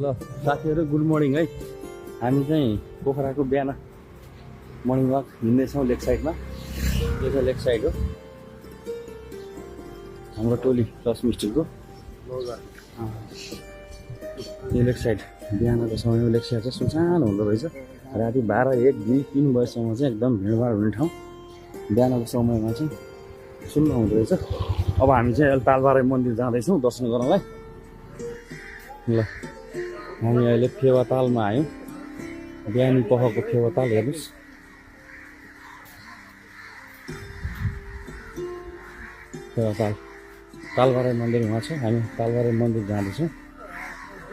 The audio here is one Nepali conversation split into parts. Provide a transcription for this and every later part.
ल साथीहरु गुड मर्निङ है। हामी चाहिँ पोखराको बिहान मर्निङ वाक हिँड्दैछौँ लेक साइडमा। यो चाहिँ लेक साइड हो हाम्रो टोली प्लस मिस्टरको। यो लेक साइड बिहानको समयमा लेक साइड चाहिँ सुनसान हुँदो रहेछ। राति 12, 1, 2, 3 बजेसम्म चाहिँ एकदम भिडभाड हुने ठाउँ। बिहानको समयमा चाहिँ सुन्न हुँदो रहेछ। अब हामी चाहिँ अहिले तालबारे मन्दिर जाँदैछौँ दर्शन गर्नलाई। ल हामी अहिले फेवातालमा आयौँ। बिहानी पखको फेवाताल हेर्नुहोस्। फेवाताल तालबारे मन्दिर उहाँ छ। हामी तालबारे मन्दिर जाँदैछौँ।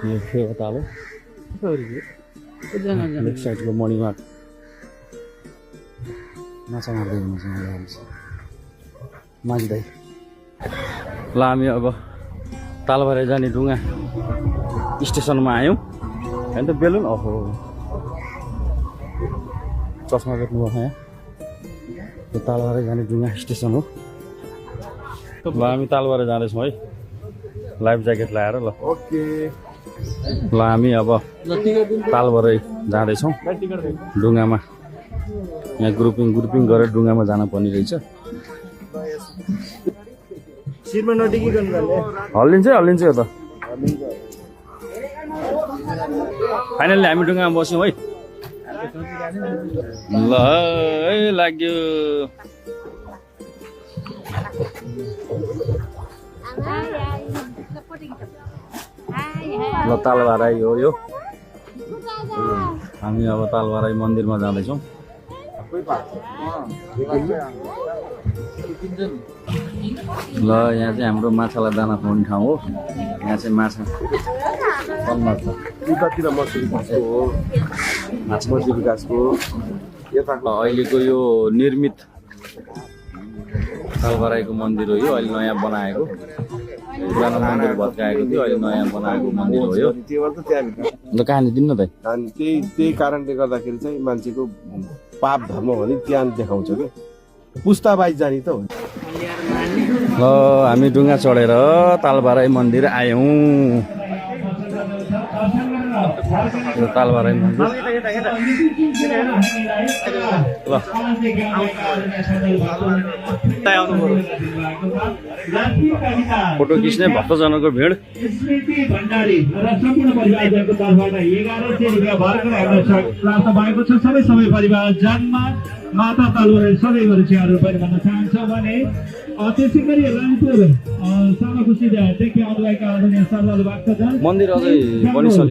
यो फेवाताल हो लेक साइडको मर्निङ वाक। माछा मार्दै हुनुहुन्छ माझ्दै। ल हामी अब तालबारे जाने ढुङ्गा स्टेसनमा आयौँ। होइन त बेलुन ओहो चस्मा बेच्नुभयो यहाँ। यो तालबारे जाने ढुङ्गा स्टेसन हो। ल हामी तालबारे जाँदैछौँ है लाइफ ज्याकेट लगाएर। ल ओके ल हामी अब तालबारे जाँदैछौँ ढुङ्गामा। यहाँ ग्रुपिङ गरेर ढुङ्गामा जान पर्ने रहेछ। शिरमा नटिकिकन जाने हल्लिन्छ यो त। फाइनल्ली हामी ढुङ्गामा बस्यौँ है। ल है लाग्यो। ल तालबाराई हो यो। हामी अब तालबाराई मन्दिरमा जाँदैछौँ। ल यहाँ चाहिँ हाम्रो माछालाई दाना खुवाउने ठाउँ हो। यहाँ चाहिँ माछा कन्नर छ। उतातिर मसुरी घाँसको हो, मसुरी घाँसको। अहिलेको यो निर्मित तालबाराईको मन्दिर हो यो। अहिले नयाँ बनाएको पुरानो मन्दिर भत्काएको थियो, अहिले नयाँ बनाएको मन्दिर हो यो। ल कहानी दिनु न त। अनि त्यही कारणले गर्दाखेरि चाहिँ मान्छेको पाप धर्म भने त्यहाँ देखाउँछ क्या। पुस्ताबाई जाने त हो। ल हामी ढुङ्गा चढेर तालबाराई मन्दिर आयौँ। यो तालबाराई मन्दिर। ल फोटो खिच्ने भक्तजनको भिड। सबै परिवार जन्म माता तालबारे सबै परिचयहरू पनि भन्न चाहन्छौँ भने त्यसै गरी रामपुर सामाखुसी देखि आउनुभएका आदरणीय सर्वल भक्तजन मन्दिर अझै बनिसक्यो।